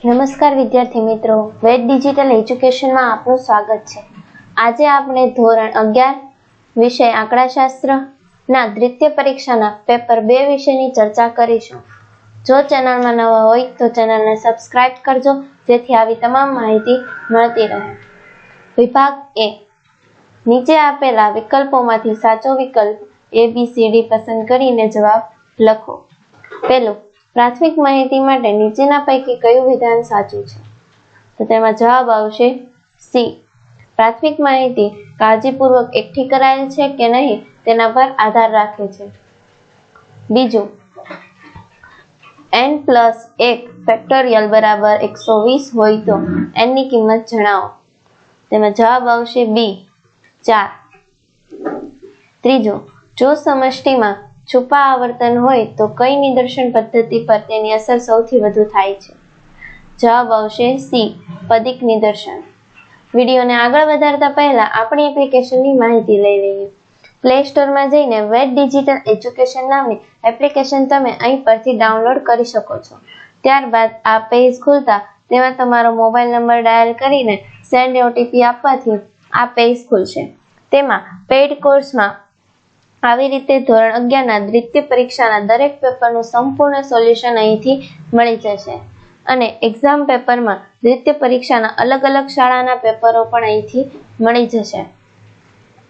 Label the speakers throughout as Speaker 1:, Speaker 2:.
Speaker 1: નમસ્કાર વિદ્યાર્થી મિત્રો, વેદ ડિજિટલ એજ્યુકેશનમાં આપનું સ્વાગત છે। આજે આપણે ધોરણ 11 વિષય આંકડાશાસ્ત્રના દ્વિતીય પરીક્ષાના પેપર 2 વિષયની ચર્ચા કરીશું। જો ચેનલમાં નવા હોય તો ચેનલને સબસ્ક્રાઇબ કરજો જેથી આવી તમામ માહિતી મળતી રહે। વિભાગ A, નીચે આપેલા વિકલ્પોમાંથી સાચો વિકલ્પ ABCD પસંદ કરીને જવાબ લખો। પહેલું, પ્રાથમિક માહિતી માટે નીચેના પૈકી કયું વિધાન સાચું છે? તો તેમાં જવાબ આવશે સી। પ્રાથમિક માહિતી કાળજીપૂર્વક એકઠી કરાયેલ છે કે નહીં તેના પર આધાર રાખે છે। બીજું, n+1 ફેક્ટોરિયલ બરાબર 120 હોય તો n ની કિંમત જણાવો। તેમાં જવાબ આવશે બી 4। ત્રીજું, જો સમષ્ટિમાં છુપા આવર્તન હોય તો કઈ નિદર્શન પદ્ધતિ પર તેની અસર સૌથી વધુ થાય છે? જવાબ આવશે સી, પદિક નિદર્શન। વિડીયોને આગળ વધારતા પહેલા આપણી એપ્લિકેશનની માહિતી લઈ લઈએ। પ્લે સ્ટોરમાં જઈને વેદ ડિજિટલ એજ્યુકેશન નામની એપ્લિકેશન તમે અહીં પરથી ડાઉનલોડ કરી શકો છો। ત્યારબાદ આ પેજ ખુલતા તેમાં તમારો મોબાઈલ નંબર ડાયલ કરીને સેન્ડ OTP આપવાથી આ પેજ ખુલશે। તેમાં પેઇડ કોર્સમાં આવી રીતે ધોરણ 11 ના દ્વિતીય પરીક્ષાના દરેક પેપરનું સંપૂર્ણ સોલ્યુશન અહીંથી મળી જશે અને એક્ઝામ પેપરમાં દ્વિતીય પરીક્ષાના અલગ અલગ શાળાના પેપરો પણ અહીંથી મળી જશે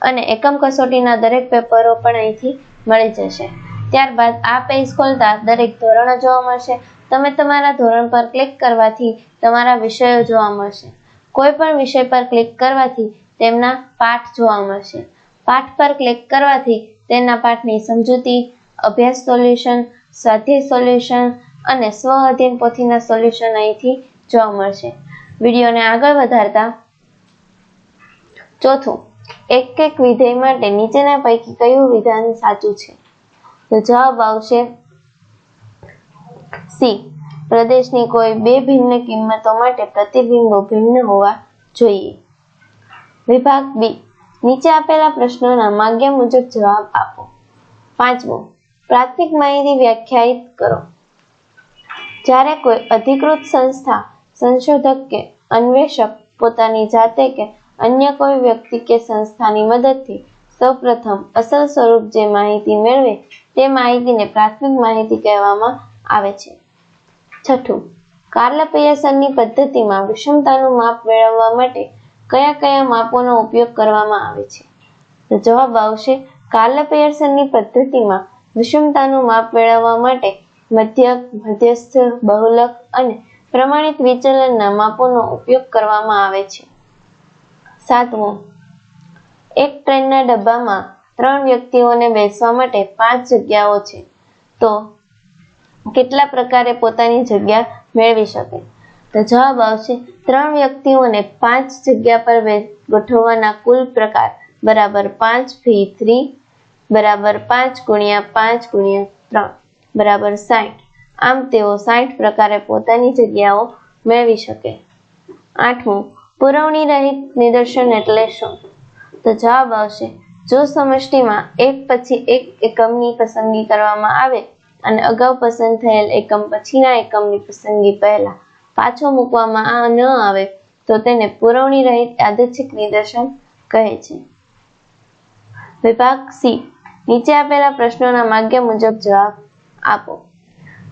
Speaker 1: અને એકમ કસોટીના દરેક પેપરો પણ અહીંથી મળી જશે। ત્યારબાદ આ પેજ ખોલતા દરેક ધોરણો જોવા મળશે। તમે તમારા ધોરણ પર ક્લિક કરવાથી તમારા વિષયો જોવા મળશે। કોઈ પણ વિષય પર ક્લિક કરવાથી તેમના પાઠ જોવા મળશે। પાઠ પર ક્લિક કરવાથી તેના પાઠની સમજૂતી, અભ્યાસ સોલ્યુશન, સ્વાધ્યાય સોલ્યુશન અને સ્વ અધ્યયન પોથીના સોલ્યુશન અહીંથી જોવા મળશે। વિડીયોને આગળ વધારતા ચોથું, એક વિધેય માટે નીચેના પૈકી કયું વિધાન સાચું છે? તો જવાબ આવશે સી, પ્રદેશની કોઈ બે ભિન્ન કિંમતો માટે પ્રતિબિંબો ભિન્ન હોવા જોઈએ। વિભાગ બી, નીચે આપેલા પ્રશ્નોના માગ્યા મુજબ જવાબ આપો। પાંચમું, પ્રાથમિક માહિતી વ્યાખ્યાયિત કરો। જ્યારે કોઈ અધિકૃત સંસ્થા, સંશોધક કે અન્વેષક પોતાની જાતે કે અન્ય કોઈ વ્યક્તિ કે સંસ્થાની મદદથી સૌપ્રથમ અસલ સ્વરૂપ જે માહિતી મેળવે તે માહિતીને પ્રાથમિક માહિતી કહેવામાં આવે છે। છઠ્ઠું, કાર્લ પિયર્સનની પદ્ધતિમાં વિષમતાનું માપ મેળવવા માટે કયા કયા માપોનો ઉપયોગ કરવામાં આવે છે? તો જવાબ આવશે કાર્લ પિયર્સનની પદ્ધતિમાં વિષમતાનું માપ મેળવવા માટે મધ્યક, મધ્યસ્થ, બહુલક અને પ્રમાણિત વિચલનના માપોનો ઉપયોગ કરવામાં આવે છે। સાતમું, એક ટ્રેનના ડબ્બામાં 3 વ્યક્તિઓને બેસવા માટે 5 જગ્યાઓ છે તો કેટલા પ્રકારે પોતાની જગ્યા મેળવી શકે? તો જવાબ આવશે 3 વ્યક્તિઓને 5 જગ્યા પર ગોઠવવાના કુલ પ્રકાર બરાબર 5×3 બરાબર 5×5×3 બરાબર 60। આમ તેઓ 60 પ્રકારે પોતાની જગ્યાઓ મેળવી શકે। આઠમું, પુરવણી રહિત નિદર્શન એટલે શું? તો જવાબ આવશે જો સમષ્ટિમાં એક પછી એક એકમની પસંદગી કરવામાં આવે અને અગાઉ પસંદ થયેલ એકમ પછીના એકમની પસંદગી પહેલા પાછો મૂકવામાં ન આવે તો તેને પુરવણી રહિત યાદચ્છિક નિદર્શન કહે છે। વિભાગ સી, નીચે આપેલા પ્રશ્નોના માગ્યા મુજબ જવાબ આપો।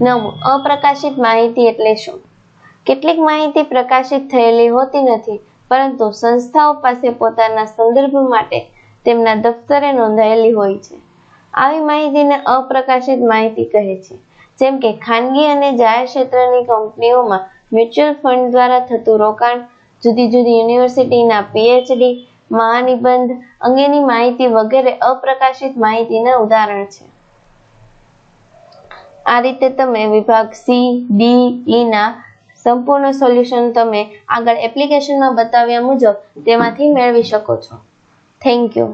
Speaker 1: 9, અપ્રકાશિત માહિતી એટલે શું? કેટલીક માહિતી પ્રકાશિત થયેલી હોતી નથી પરંતુ સંસ્થાઓ પાસે પોતાના સંદર્ભ માટે તેમના દફતરે નોંધાયેલી હોય છે। આવી માહિતીને અપ્રકાશિત માહિતી કહે છે। જેમ કે ખાનગી અને જાહેર ક્ષેત્રની કંપનીઓમાં મ્યુચ્યુઅલ ફંડ દ્વારા થતું રોકાણ, જુદી જુદી યુનિવર્સિટીના PhD, મહાનિબંધ અંગેની માહિતી વગેરે અપ્રકાશિત માહિતીના ઉદાહરણ છે। આ રીતે તમે વિભાગ સી, ડી, ઈ ના સંપૂર્ણ સોલ્યુશન તમે આગળ એપ્લિકેશનમાં બતાવ્યા મુજબ તેમાંથી મેળવી શકો છો। Thank you.